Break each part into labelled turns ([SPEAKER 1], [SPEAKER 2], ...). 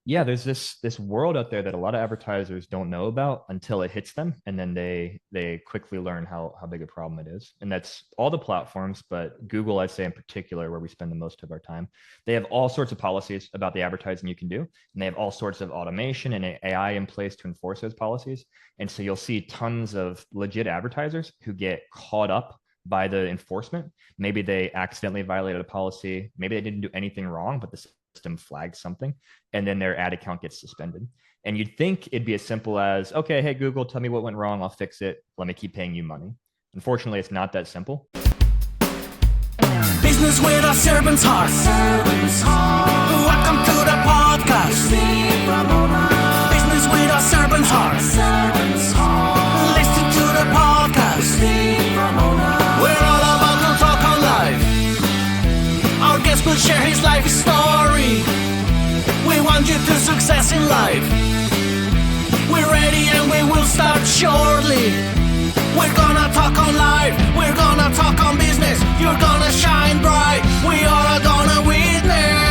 [SPEAKER 1] Yeah, there's this world out there that a lot of advertisers don't know about until it hits them, and then they quickly learn how big a problem it is. And that's all the platforms, but Google, I'd say in particular, where we spend the most of our time. They have all sorts of policies about the advertising you can do, and they have all sorts of automation and AI in place to enforce those policies. And so you'll see tons of legit advertisers who get caught up by the enforcement. Maybe they accidentally violated a policy, maybe they didn't do anything wrong, but the system flagged something, and then their ad account gets suspended. And you'd think it'd be as simple as, okay, hey, Google, tell me what went wrong. I'll fix it. Let me keep paying you money. Unfortunately, it's not that simple.
[SPEAKER 2] Business with a servant's heart. Welcome to the podcast. Business with a servant's heart. Listen to the podcast. We're all about to talk on life. Our guest will share his life story. We want you to success in life. We're ready and we will start shortly. We're gonna talk on life. We're gonna talk on business. You're gonna shine bright. We are gonna witness.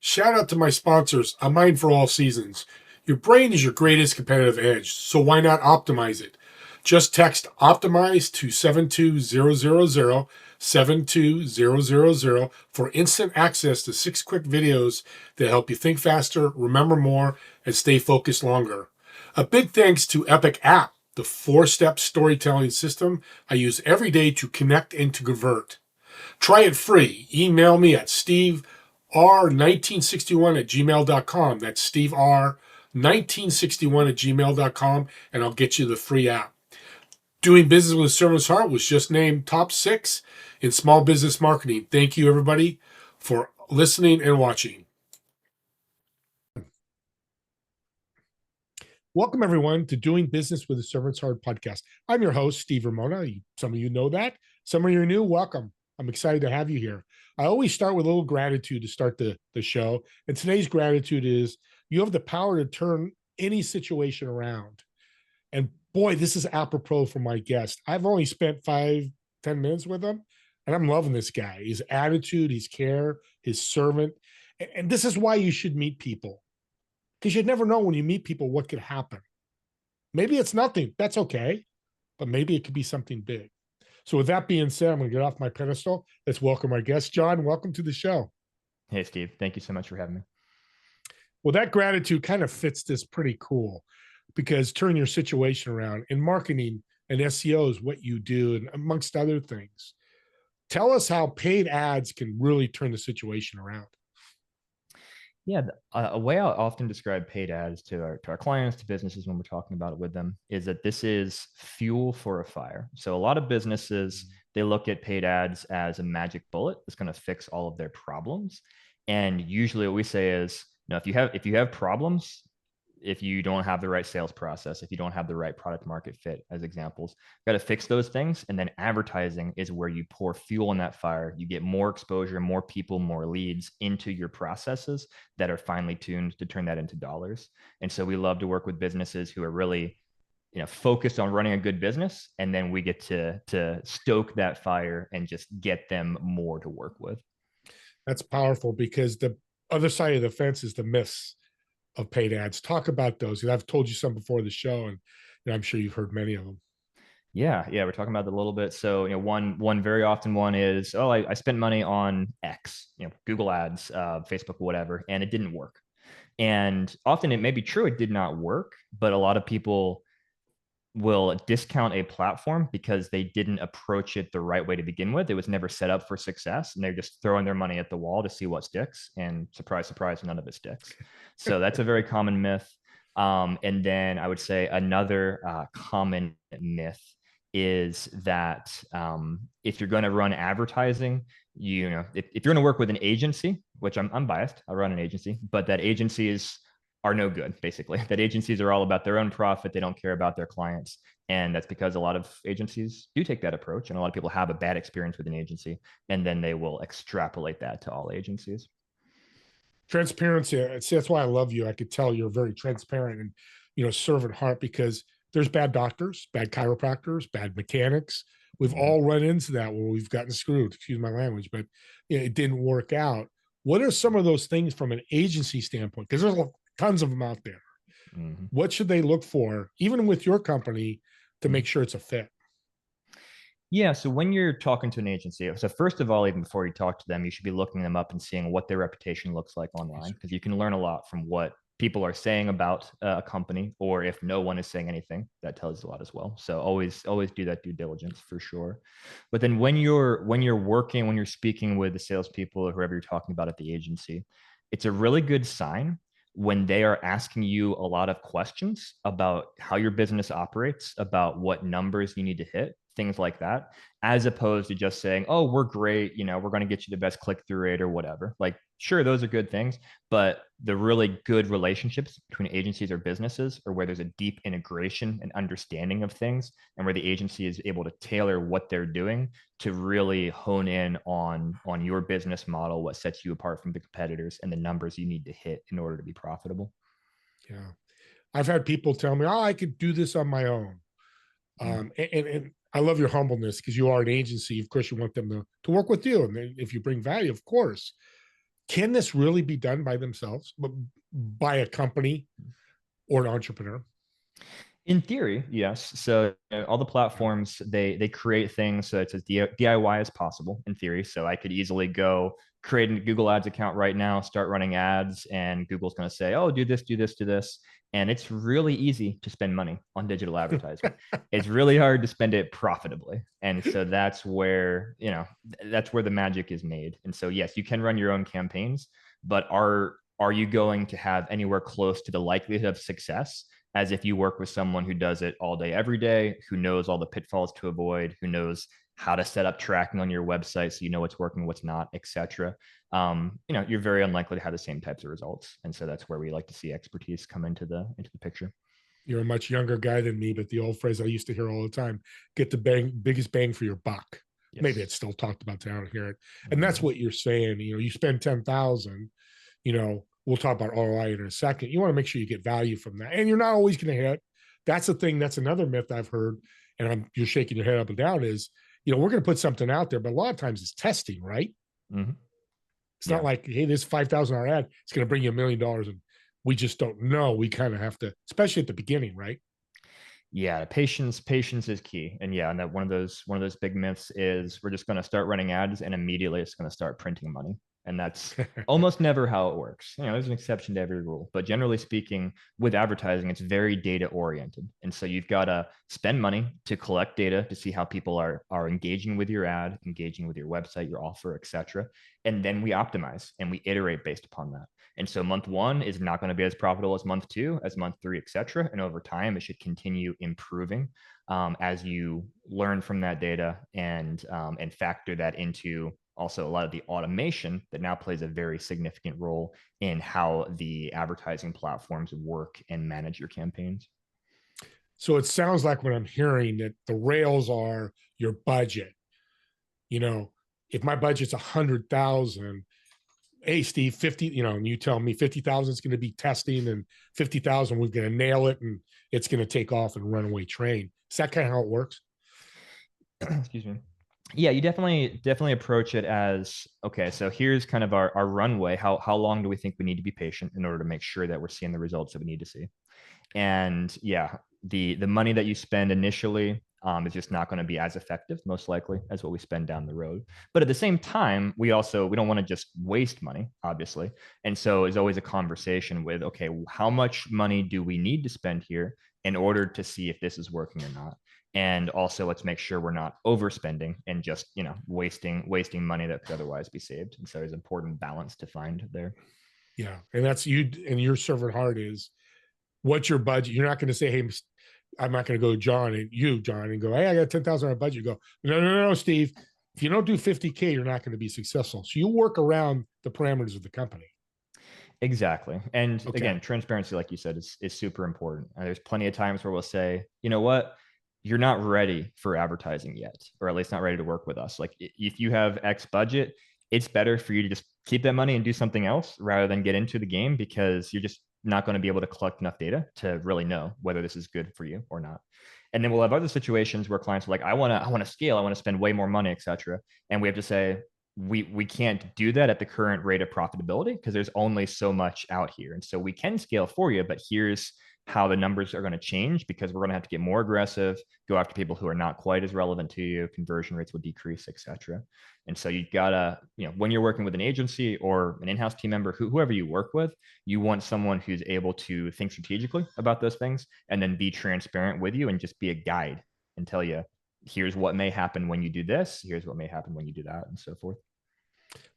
[SPEAKER 3] Shout out to my sponsors, A Mind for All Seasons. Your brain is your greatest competitive edge, so why not optimize it? Just text optimize to 72000, 72000 for instant access to 6 quick videos that help you think faster, remember more, and stay focused longer. A big thanks to Epic App, the 4-step storytelling system I use every day to connect and to convert. Try it free. Email me at stever1961@gmail.com. That's stevr1961@gmail.com, and I'll get you the free app. Doing Business with a Servant's Heart was just named top 6 in small business marketing. Thank you, everybody, for listening and watching. Welcome, everyone, to Doing Business with a Servant's Heart podcast. I'm your host, Steve Ramona. Some of you know that. Some of you are new. Welcome. I'm excited to have you here. I always start with a little gratitude to start the show. And today's gratitude is you have the power to turn any situation around. And boy, this is apropos for my guest. I've only spent 5-10 minutes with him, and I'm loving this guy. His attitude, his care, his servant. And this is why you should meet people. Because you never know when you meet people what could happen. Maybe it's nothing. That's okay. But maybe it could be something big. So with that being said, I'm going to get off my pedestal. Let's welcome our guest. John, welcome to the show.
[SPEAKER 1] Hey, Steve. Thank you so much for having me.
[SPEAKER 3] Well, that gratitude kind of fits this pretty cool because turn your situation around. In marketing and SEO is what you do, and amongst other things. Tell us how paid ads can really turn the situation around.
[SPEAKER 1] Yeah, a way I often describe paid ads to our clients, to businesses when we're talking about it with them, is that this is fuel for a fire. So a lot of businesses, they look at paid ads as a magic bullet that's going to fix all of their problems. And usually what we say is, if you have problems, if you don't have the right sales process, if you don't have the right product market fit, as examples, got to fix those things. And then advertising is where you pour fuel in that fire. You get more exposure, more people, more leads into your processes that are finely tuned to turn that into dollars. And so we love to work with businesses who are really, focused on running a good business. And then we get to stoke that fire and just get them more to work with.
[SPEAKER 3] That's powerful because the other side of the fence is the myths of paid ads. Talk about those. And I've told you some before the show, and I'm sure you've heard many of them.
[SPEAKER 1] Yeah, we're talking about that a little bit. So, one very often one is, I spent money on X, Google Ads, Facebook, whatever, and it didn't work. And often it may be true it did not work, but a lot of people will discount a platform because they didn't approach it the right way to begin with. It was never set up for success, and they're just throwing their money at the wall to see what sticks. And surprise, surprise, none of it sticks. So that's a very common myth. And then I would say another common myth is that if you're going to run advertising, if you're going to work with an agency, which I'm biased, I run an agency, but that agencies are no good, basically. That agencies are all about their own profit. They don't care about their clients. And that's because a lot of agencies do take that approach. And a lot of people have a bad experience with an agency, and then they will extrapolate that to all agencies.
[SPEAKER 3] Transparency. See, that's why I love you. I could tell you're very transparent and, servant heart, because there's bad doctors, bad chiropractors, bad mechanics. We've all run into that where we've gotten screwed, excuse my language, but it didn't work out. What are some of those things from an agency standpoint? Because there's tons of them out there.
[SPEAKER 1] Mm-hmm.
[SPEAKER 3] What should they look for, even with your company, to make sure it's a fit?
[SPEAKER 1] Yeah. So when you're talking to an agency, so first of all, even before you talk to them, you should be looking them up and seeing what their reputation looks like online, because you can learn a lot from what people are saying about a company, or if no one is saying anything, that tells you a lot as well. So always do that due diligence for sure. But then when you're working, when you're speaking with the salespeople or whoever you're talking about at the agency, it's a really good sign when they are asking you a lot of questions about how your business operates, about what numbers you need to hit, things like that, as opposed to just saying, oh, we're great, we're going to get you the best click-through rate or whatever. Like, sure, those are good things, but the really good relationships between agencies or businesses, or where there's a deep integration and understanding of things, and where the agency is able to tailor what they're doing to really hone in on your business model, what sets you apart from the competitors, and the numbers you need to hit in order to be profitable.
[SPEAKER 3] Yeah. I've had people tell me, oh, I could do this on my own.
[SPEAKER 1] Mm.
[SPEAKER 3] And I love your humbleness, because you are an agency. Of course, you want them to work with you. And if you bring value, of course. Can this really be done by themselves, but by a company or an entrepreneur?
[SPEAKER 1] In theory, yes. So all the platforms, they create things so it's as DIY as possible in theory. So I could easily go create a Google Ads account right now, start running ads, and Google's going to say, "Oh, do this, do this, do this." And it's really easy to spend money on digital advertising. It's really hard to spend it profitably. And so that's where the magic is made. And so yes, you can run your own campaigns, but are you going to have anywhere close to the likelihood of success as if you work with someone who does it all day, every day, who knows all the pitfalls to avoid, who knows how to set up tracking on your website so you know what's working, what's not, etc. You're very unlikely to have the same types of results, and so that's where we like to see expertise come into the picture.
[SPEAKER 3] You're a much younger guy than me, but the old phrase I used to hear all the time: get the biggest bang for your buck.
[SPEAKER 1] Yes.
[SPEAKER 3] Maybe it's still talked about down here, and that's
[SPEAKER 1] Mm-hmm.
[SPEAKER 3] what you're saying. You spend 10,000. We'll talk about ROI in a second. You want to make sure you get value from that, and you're not always going to hit. That's the thing. That's another myth I've heard, and you're shaking your head up and down. Is we're going to put something out there, but a lot of times it's testing, right?
[SPEAKER 1] Mm-hmm.
[SPEAKER 3] It's not like, hey, this $5,000 ad, it's going to bring you $1 million, and we just don't know. We kind of have to, especially at the beginning, right?
[SPEAKER 1] Yeah, patience is key. And yeah, and that one of those big myths is we're just going to start running ads and immediately it's going to start printing money. And that's almost never how it works. There's an exception to every rule, but generally speaking, with advertising, it's very data oriented. And so you've got to spend money to collect data to see how people are engaging with your ad, engaging with your website, your offer, etc. And then we optimize and we iterate based upon that. And so month one is not going to be as profitable as month two, as month three, etc. And over time, it should continue improving as you learn from that data and factor that into also a lot of the automation that now plays a very significant role in how the advertising platforms work and manage your campaigns.
[SPEAKER 3] So it sounds like what I'm hearing, that the rails are your budget. If my budget's 100,000, hey, Steve, 50, and you tell me 50,000 is going to be testing, and 50,000 we're going to nail it, and it's going to take off and runaway train. Is that kind of how it works?
[SPEAKER 1] Excuse me. Yeah, you definitely approach it as, okay, so here's kind of our runway. How long do we think we need to be patient in order to make sure that we're seeing the results that we need to see? And yeah, the money that you spend initially is just not going to be as effective, most likely, as what we spend down the road. But at the same time, we don't want to just waste money, obviously. And so it's always a conversation with, okay, how much money do we need to spend here in order to see if this is working or not? And also, let's make sure we're not overspending and just wasting money that could otherwise be saved. And so there's an important balance to find there.
[SPEAKER 3] Yeah, and that's you. And your servant heart is, what's your budget? You're not going to say, hey, I'm not going to go John and go, hey, I got 10,000 on a budget. You go, no, Steve. If you don't do 50K, you're not going to be successful. So you work around the parameters of the company.
[SPEAKER 1] Exactly. And again, transparency, like you said, is super important. There's plenty of times where we'll say, you know what, you're not ready for advertising yet, or at least not ready to work with us. Like if you have X budget, it's better for you to just keep that money and do something else rather than get into the game, because you're just not going to be able to collect enough data to really know whether this is good for you or not. And then we'll have other situations where clients are like, I want to scale, I want to spend way more money, etc. And we have to say, we can't do that at the current rate of profitability because there's only so much out here. And so we can scale for you, but here's how the numbers are going to change, because we're going to have to get more aggressive, go after people who are not quite as relevant to you, conversion rates will decrease, etc. And so you gotta, when you're working with an agency or an in-house team member, whoever you work with, you want someone who's able to think strategically about those things and then be transparent with you and just be a guide and tell you, here's what may happen when you do this, here's what may happen when you do that, and so forth.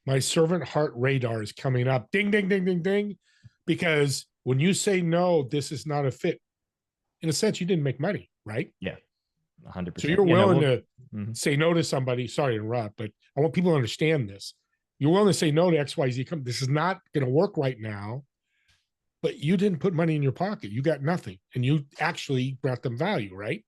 [SPEAKER 3] My servant heart radar is coming up. Ding, ding, ding, ding, ding. Because when you say no, this is not a fit, in a sense, you didn't make money, right?
[SPEAKER 1] Yeah, 100%.
[SPEAKER 3] So you're willing to say no to somebody. Sorry to interrupt, but I want people to understand this. You're willing to say no to XYZ. This is not going to work right now, but you didn't put money in your pocket. You got nothing, and you actually brought them value, right?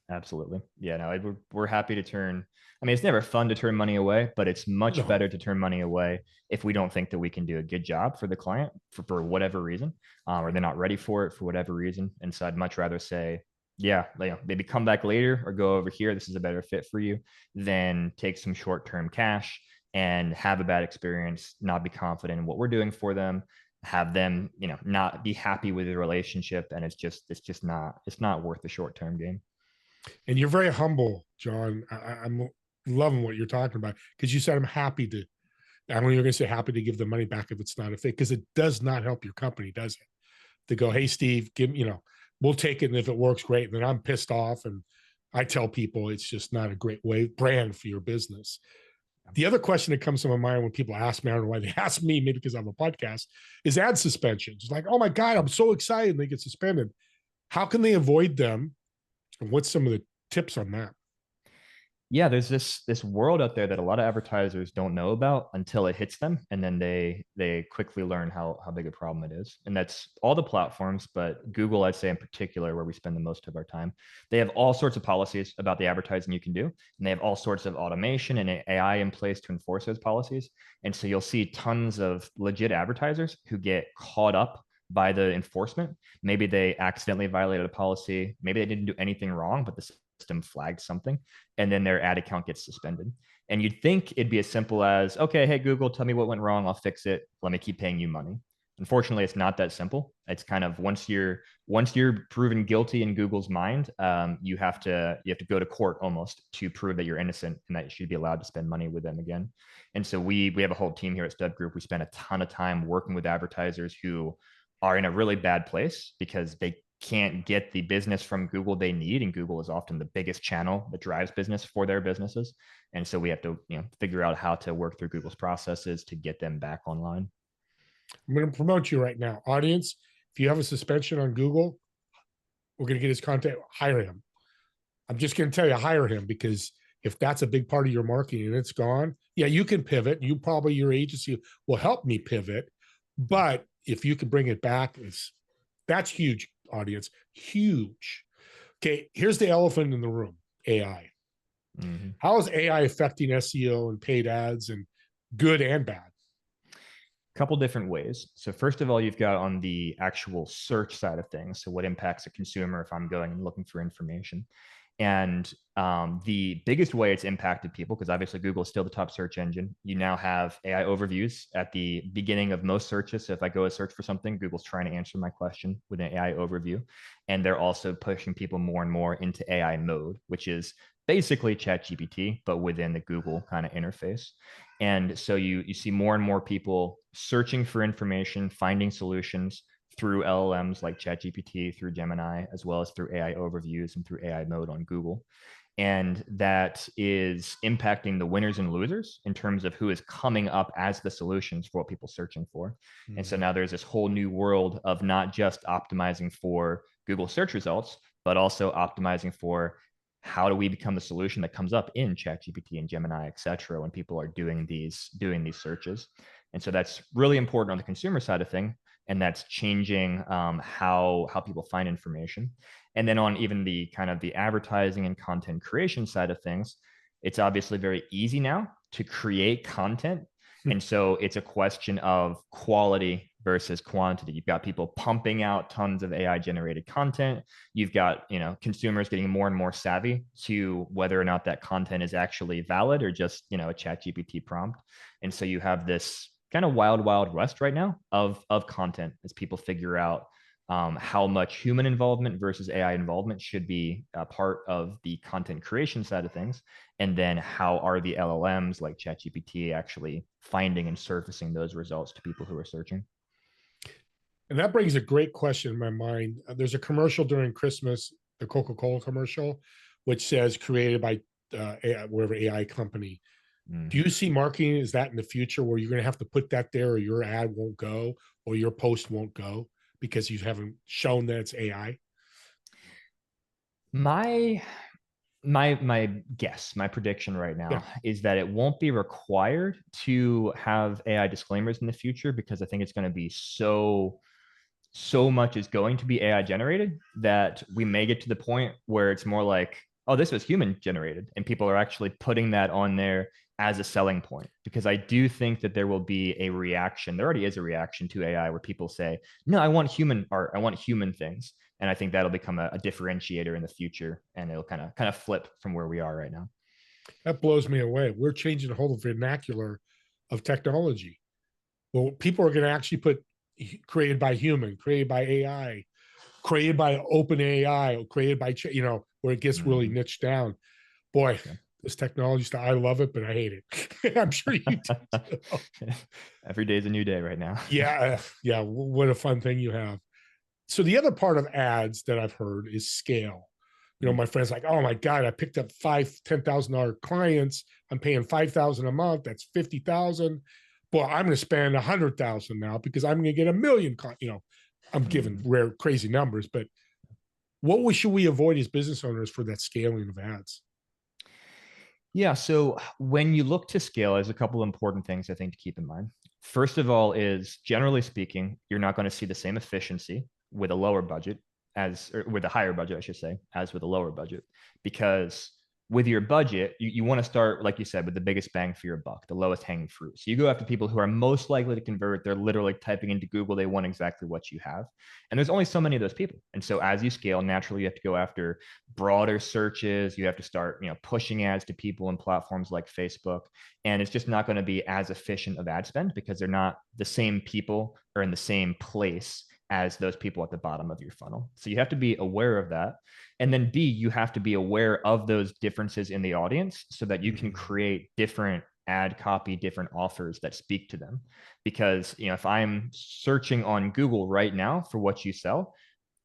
[SPEAKER 1] Absolutely. Yeah, no, we're happy to turn. I mean, it's never fun to turn money away, but it's much better to turn money away if we don't think that we can do a good job for the client for whatever reason, or they're not ready for it for whatever reason. And so I'd much rather say, yeah, maybe come back later or go over here. This is a better fit for you than take some short-term cash and have a bad experience, not be confident in what we're doing for them, have them, not be happy with the relationship. And it's not worth the short-term game.
[SPEAKER 3] And you're very humble, John. I'm loving what you're talking about, because you said I'm happy to. I don't know, you're going to say happy to give the money back if it's not a fit, because it does not help your company, does it? To go, hey, Steve, we'll take it, and if it works, great. And then I'm pissed off, and I tell people it's just not a great brand for your business. The other question that comes to my mind when people ask me, I don't know why they ask me, maybe because I have a podcast, is ad suspensions. It's like, oh my God, I'm so excited, and they get suspended. How can they avoid them? And what's some of the tips on that?
[SPEAKER 1] Yeah, there's this world out there that a lot of advertisers don't know about until it hits them, and then they quickly learn how big a problem it is. And that's all the platforms, but Google, I'd say in particular, where we spend the most of our time. They have all sorts of policies about the advertising you can do, and they have all sorts of automation and AI in place to enforce those policies. And so you'll see tons of legit advertisers who get caught up by the enforcement. Maybe they accidentally violated a policy, maybe they didn't do anything wrong, but the system flagged something, and then their ad account gets suspended. And you'd think it'd be as simple as, okay, hey, Google, tell me what went wrong. I'll fix it. Let me keep paying you money. Unfortunately, it's not that simple. It's kind of once you're proven guilty in Google's mind, you have to go to court almost to prove that you're innocent and that you should be allowed to spend money with them again. And so we have a whole team here at StubGroup. We spend a ton of time working with advertisers who are in a really bad place because they can't get the business from Google they need, and Google is often the biggest channel that drives business for their businesses. And so we have to figure out how to work through Google's processes to get them back online.
[SPEAKER 3] I'm going to promote you right now, audience. If you have a suspension on Google, we're going to get his contact. Hire him. I'm just going to tell you, hire him, because if that's a big part of your marketing and it's gone, yeah, you can pivot. Your agency will help me pivot, but if you can bring it back, that's huge. Audience, huge. Okay, here's the elephant in the room: AI. Mm-hmm. How is AI affecting SEO and paid ads, and good and bad?
[SPEAKER 1] A couple different ways. So first of all, you've got on the actual search side of things. So what impacts a consumer if I'm going and looking for information? And the biggest way it's impacted people, because obviously Google is still the top search engine. You now have AI overviews at the beginning of most searches. So if I go to search for something, Google's trying to answer my question with an AI overview. And they're also pushing people more and more into AI mode, which is basically ChatGPT, but within the Google kind of interface. And so you see more and more people searching for information, finding solutions through LLMs like ChatGPT, through Gemini, as well as through AI overviews and through AI mode on Google. And that is impacting the winners and losers in terms of who is coming up as the solutions for what people are searching for. Mm-hmm. And so now there's this whole new world of not just optimizing for Google search results, but also optimizing for how do we become the solution that comes up in ChatGPT and Gemini, et cetera, when people are doing these searches. And so that's really important on the consumer side of thing. And that's changing how people find information. And then on even the kind of the advertising and content creation side of things, it's obviously very easy now to create content. And so it's a question of quality versus quantity. You've got people pumping out tons of AI generated content. You've got, consumers getting more and more savvy to whether or not that content is actually valid or just, a chat GPT prompt. And so you have this kind of wild, wild west right now of content as people figure out how much human involvement versus AI involvement should be a part of the content creation side of things. And then how are the LLMs like ChatGPT actually finding and surfacing those results to people who are searching?
[SPEAKER 3] And that brings a great question in my mind. There's a commercial during Christmas, the Coca-Cola commercial, which says created by whatever AI company. Do you see marketing as that in the future where you're going to have to put that there or your ad won't go or your post won't go because you haven't shown that it's AI?
[SPEAKER 1] My my guess, my prediction right
[SPEAKER 3] Yeah.
[SPEAKER 1] now is that it won't be required to have AI disclaimers in the future because I think it's going to be so much is going to be AI generated that we may get to the point where it's more like, oh, this was human generated, and people are actually putting that on there as a selling point. Because I do think that there will be a reaction. There already is a reaction to AI where people say, no, I want human art, I want human things. And I think that'll become a differentiator in the future, and it'll kind of flip from where we are right now.
[SPEAKER 3] That blows me away. We're changing the whole vernacular of technology. Well, people are going to actually put created by human, created by AI, created by open AI, created by, where it gets really niched down. Boy,
[SPEAKER 1] Yeah.
[SPEAKER 3] this technology stuff, I love it, but I hate it. I'm sure you do.
[SPEAKER 1] Every day is a new day right now.
[SPEAKER 3] Yeah. Yeah. What a fun thing you have. So the other part of ads that I've heard is scale. My friends like, oh my God, I picked up $10,000 clients. I'm paying 5,000 a month. That's 50,000. Well, I'm going to spend 100,000 now because I'm going to get a million. I'm giving rare, crazy numbers, but what should we avoid as business owners for that scaling of ads?
[SPEAKER 1] Yeah. So when you look to scale, there's a couple of important things I think to keep in mind. First of all, is generally speaking, you're not going to see the same efficiency with a lower budget or with a higher budget, I should say, as with a lower budget, because with your budget, you want to start, like you said, with the biggest bang for your buck, the lowest hanging fruit. So you go after people who are most likely to convert. They're literally typing into Google. They want exactly what you have. And there's only so many of those people. And so as you scale, naturally, you have to go after broader searches. You have to start, pushing ads to people in platforms like Facebook. And it's just not going to be as efficient of ad spend because they're not the same people or in the same place as those people at the bottom of your funnel. So you have to be aware of that. And then B, you have to be aware of those differences in the audience so that you can create different ad copy, different offers that speak to them. Because, if I'm searching on Google right now for what you sell,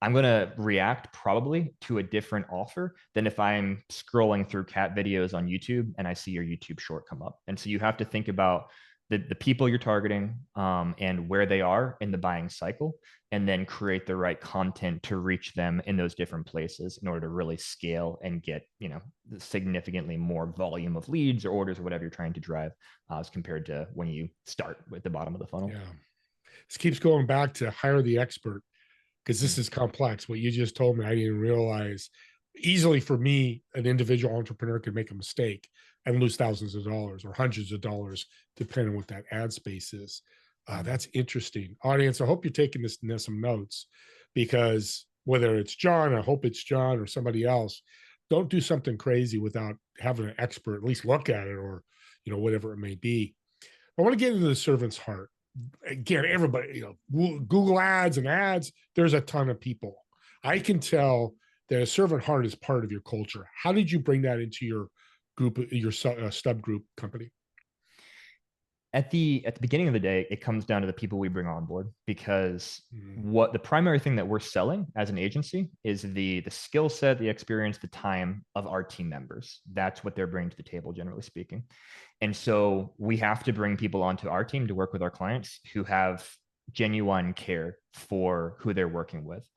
[SPEAKER 1] I'm going to react probably to a different offer than if I'm scrolling through cat videos on YouTube and I see your YouTube short come up. And so you have to think about the people you're targeting and where they are in the buying cycle, and then create the right content to reach them in those different places in order to really scale and get, significantly more volume of leads or orders or whatever you're trying to drive as compared to when you start with the bottom of the funnel.
[SPEAKER 3] Yeah. This keeps going back to hire the expert because this is complex. What you just told me, I didn't realize. Easily for me, an individual entrepreneur could make a mistake and lose thousands of dollars or hundreds of dollars, depending on what that ad space is. That's interesting. Audience, I hope you're taking some notes, because whether it's John, I hope it's John or somebody else, don't do something crazy without having an expert at least look at it, or, whatever it may be. I want to get into the servant's heart. Again, everybody, Google ads and ads, there's a ton of people. I can tell that a servant heart is part of your culture. How did you bring that into your group, your StubGroup company?
[SPEAKER 1] At the beginning of the day, it comes down to the people we bring on board, because what the primary thing that we're selling as an agency is the skill set, the experience, the time of our team members. That's what they're bringing to the table, generally speaking. And so we have to bring people onto our team to work with our clients who have genuine care for who they're working with.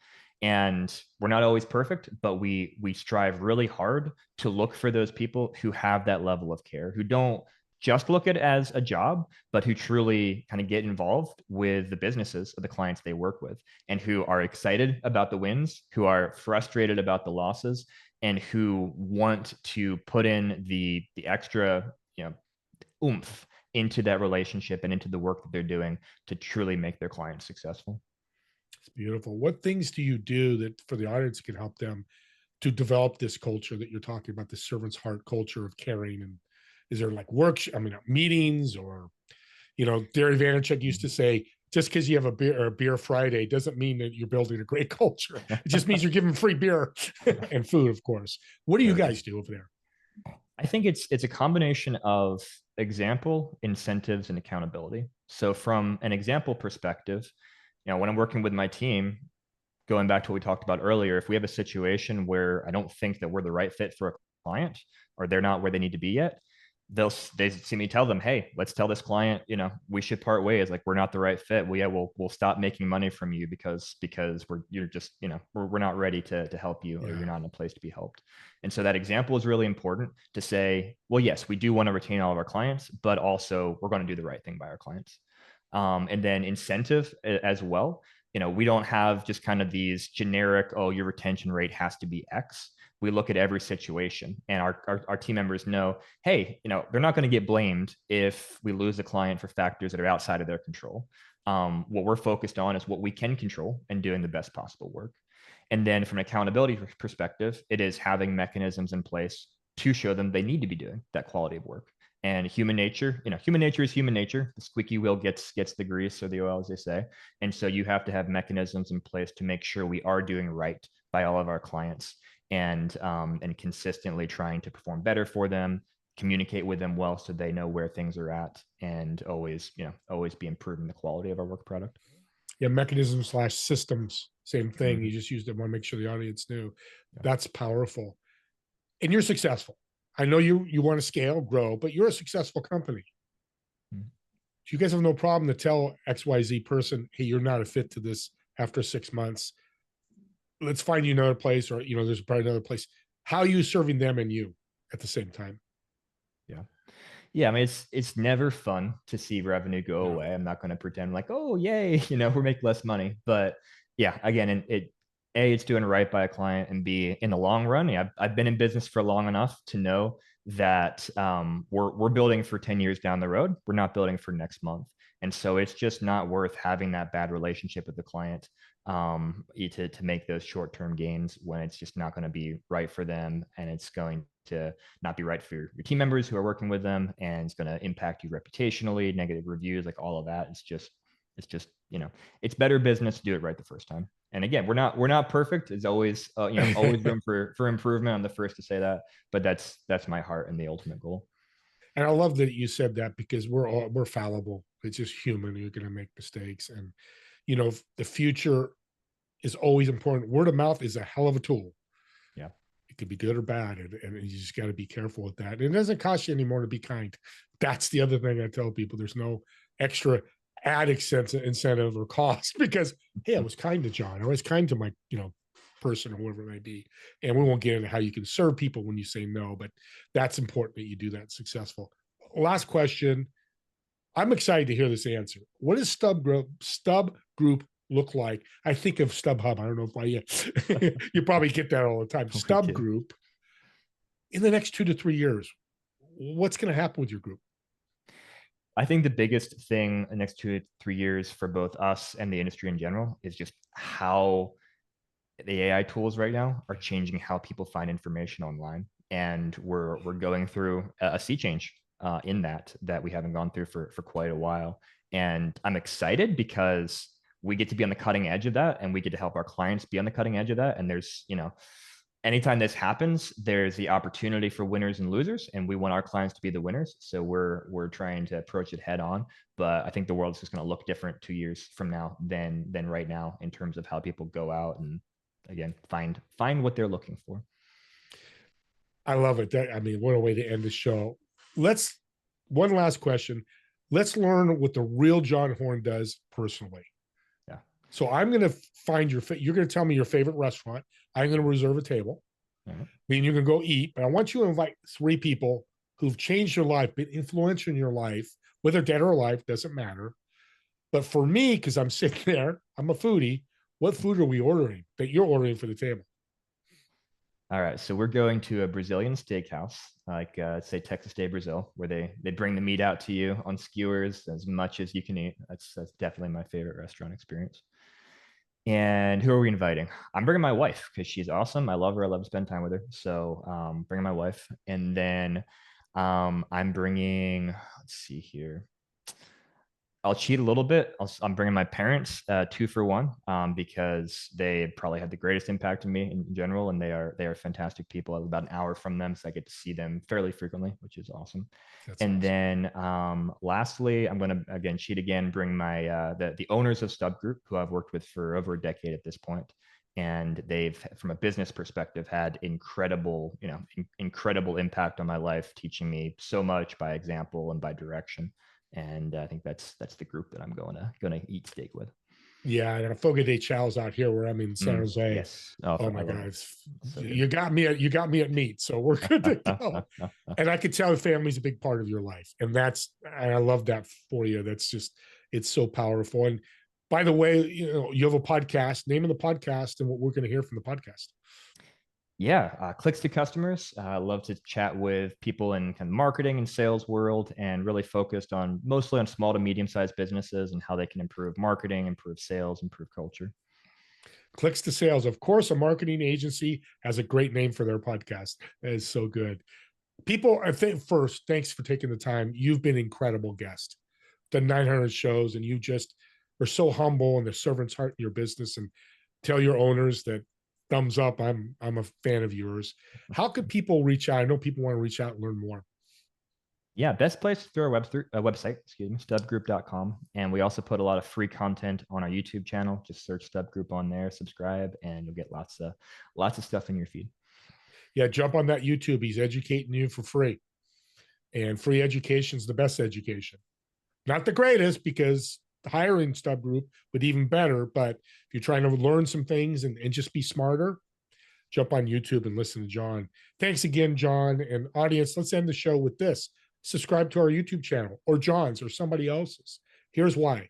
[SPEAKER 1] And we're not always perfect, but we strive really hard to look for those people who have that level of care, who don't just look at it as a job, but who truly kind of get involved with the businesses of the clients they work with, and who are excited about the wins, who are frustrated about the losses, and who want to put in the extra, oomph into that relationship and into the work that they're doing to truly make their clients successful.
[SPEAKER 3] It's beautiful. What things do you do that for the audience can help them to develop this culture that you're talking about, the servant's heart culture of caring? And is there like meetings, or, Gary Vaynerchuk used to say, just because you have a beer Friday doesn't mean that you're building a great culture. It just means you're giving free beer and food, of course. What do you guys do over there?
[SPEAKER 1] I think it's a combination of example, incentives, and accountability. So from an example perspective, when I'm working with my team, going back to what we talked about earlier, if we have a situation where I don't think that we're the right fit for a client, or they're not where they need to be yet, they see me tell them, hey, let's tell this client, we should part ways. Like, we're not the right fit. We'll stop making money from you because you're just, we're not ready to help you, or you're not in a place to be helped. And so that example is really important to say, well, yes, we do want to retain all of our clients, but also we're going to do the right thing by our clients. And then incentive as well. We don't have just kind of these generic, oh, your retention rate has to be X. We look at every situation, and our team members know, hey, they're not going to get blamed if we lose a client for factors that are outside of their control. What we're focused on is what we can control and doing the best possible work. And then from an accountability perspective, it is having mechanisms in place to show them they need to be doing that quality of work. And human nature is human nature. The squeaky wheel gets the grease or the oil, as they say. And so you have to have mechanisms in place to make sure we are doing right by all of our clients, and consistently trying to perform better for them, communicate with them well so they know where things are at, and always be improving the quality of our work product.
[SPEAKER 3] Yeah, mechanisms/systems, same thing. You just used it. Want to make sure the audience knew. That's powerful. And you're successful. I know you want to scale, grow, but you're a successful company. You guys have no problem to tell XYZ person, hey, you're not a fit to this after 6 months. Let's find you another place, or, there's probably another place. How are you serving them and you at the same time?
[SPEAKER 1] Yeah. I mean, it's never fun to see revenue go away. I'm not going to pretend like, oh, yay, we're making less money. But yeah, again, it's doing right by a client, and B, in the long run, I've been in business for long enough to know that we're building for 10 years down the road. We're not building for next month. And so it's just not worth having that bad relationship with the client to make those short-term gains when it's just not going to be right for them, and it's going to not be right for your team members who are working with them, and it's going to impact you reputationally, negative reviews, like all of that. It's just it's better business to do it right the first time. And again, we're not perfect. It's always always room for improvement. I'm the first to say that, but that's my heart and the ultimate goal.
[SPEAKER 3] And I love that you said that, because we're fallible. It's just human. You're going to make mistakes, and the future is always important. Word of mouth is a hell of a tool.
[SPEAKER 1] Yeah,
[SPEAKER 3] it could be good or bad, and you just got to be careful with that. And it doesn't cost you anymore to be kind. That's the other thing I tell people. There's no extra added incentive or cost, because hey, I was kind to John. I was kind to my person, or whoever it may be. And we won't get into how you can serve people when you say no, but that's important that you do that successful. Last question. I'm excited to hear this answer. What does StubGroup look like? I think of StubHub. I don't know if you probably get that all the time. StubGroup in the next 2 to 3 years. What's going to happen with your group?
[SPEAKER 1] I think the biggest thing the next 2 to 3 years for both us and the industry in general is just how the AI tools right now are changing how people find information online. And we're going through a sea change in that we haven't gone through for quite a while. And I'm excited because we get to be on the cutting edge of that, and we get to help our clients be on the cutting edge of that. And there's, anytime this happens, there's the opportunity for winners and losers, and we want our clients to be the winners. So we're trying to approach it head on. But I think the world's just going to look different 2 years from now than right now, in terms of how people go out and, again, find what they're looking for.
[SPEAKER 3] I love it. What a way to end the show. One last question. Let's learn what the real John Horn does personally.
[SPEAKER 1] Yeah.
[SPEAKER 3] So I'm going to find you're going to tell me your favorite restaurant. I'm going to reserve a table.
[SPEAKER 1] Mm-hmm.
[SPEAKER 3] I mean, you can go eat, but I want you to invite 3 people who've changed your life, been influential in your life, whether dead or alive, doesn't matter. But for me, because I'm sitting there, I'm a foodie. What food are we ordering that you're ordering for the table?
[SPEAKER 1] All right, so we're going to a Brazilian steakhouse, like say Texas Day, Brazil, where they bring the meat out to you on skewers as much as you can eat. That's definitely my favorite restaurant experience. And who are we inviting? I'm bringing my wife because she's awesome. I love her. I love to spend time with her. So bringing my wife, and then I'm bringing. Let's see here. I'll cheat a little bit. I'm bringing my parents 2 for 1 because they probably had the greatest impact on me in general, and they are fantastic people. I live about an hour from them, so I get to see them fairly frequently, which is awesome.
[SPEAKER 3] That's
[SPEAKER 1] And
[SPEAKER 3] awesome.
[SPEAKER 1] then lastly, I'm going to again cheat again. Bring my the owners of StubGroup, who I've worked with for over a decade at this point, and they've, from a business perspective, had incredible incredible impact on my life, teaching me so much by example and by direction. And I think that's the group that I'm gonna eat steak with.
[SPEAKER 3] Yeah, and Fogo de Chow's out here where I'm in San Jose.
[SPEAKER 1] Yes. Oh,
[SPEAKER 3] Oh
[SPEAKER 1] I
[SPEAKER 3] my
[SPEAKER 1] love
[SPEAKER 3] God,
[SPEAKER 1] it. So good.
[SPEAKER 3] you got me at meat, so we're good to go. And I could tell the family's a big part of your life, and I love that for you. That's just it's so powerful. And by the way, you have a podcast. Name of the podcast and what we're going to hear from the podcast.
[SPEAKER 1] Yeah, clicks to customers. I love to chat with people in kind of marketing and sales world, and really focused on mostly on small to medium sized businesses and how they can improve marketing, improve sales, improve culture.
[SPEAKER 3] Clicks to Sales. Of course, a marketing agency has a great name for their podcast. That is so good. People, I think first, thanks for taking the time. You've been an incredible guest. Done 900 shows, and you just are so humble and the servant's heart in your business. And tell your owners that thumbs up. I'm a fan of yours. How could people reach out? I know people want to reach out and learn more.
[SPEAKER 1] Yeah, best place through our website, excuse me, stubgroup.com. And we also put a lot of free content on our YouTube channel. Just search StubGroup on there, subscribe, and you'll get lots of stuff in your feed.
[SPEAKER 3] Yeah, jump on that YouTube. He's educating you for free. And free education is the best education. Not the greatest because hiring StubGroup, but even better. But if you're trying to learn some things and just be smarter, jump on YouTube and listen to John. Thanks again, John. And audience, let's end the show with this. Subscribe to our YouTube channel or John's or somebody else's. Here's why.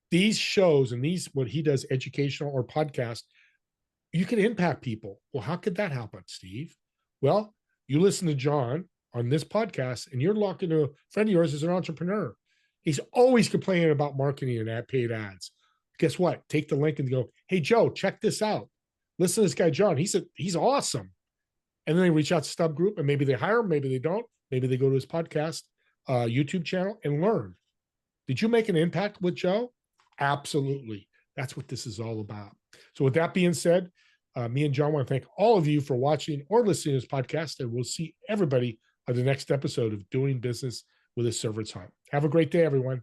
[SPEAKER 3] These shows and what he does, educational or podcast, you can impact people. Well, how could that happen, Steve? Well, you listen to John on this podcast and you're talking to a friend of yours as an entrepreneur. He's always complaining about marketing and paid ads. Guess what? Take the link and go, hey, Joe, check this out. Listen to this guy, John. He's awesome. And then they reach out to StubGroup and maybe they hire him, maybe they don't. Maybe they go to his podcast, YouTube channel and learn. Did you make an impact with Joe? Absolutely. That's what this is all about. So with that being said, me and John want to thank all of you for watching or listening to this podcast, and we'll see everybody on the next episode of Doing Business with a Servant's Heart. Have a great day, everyone.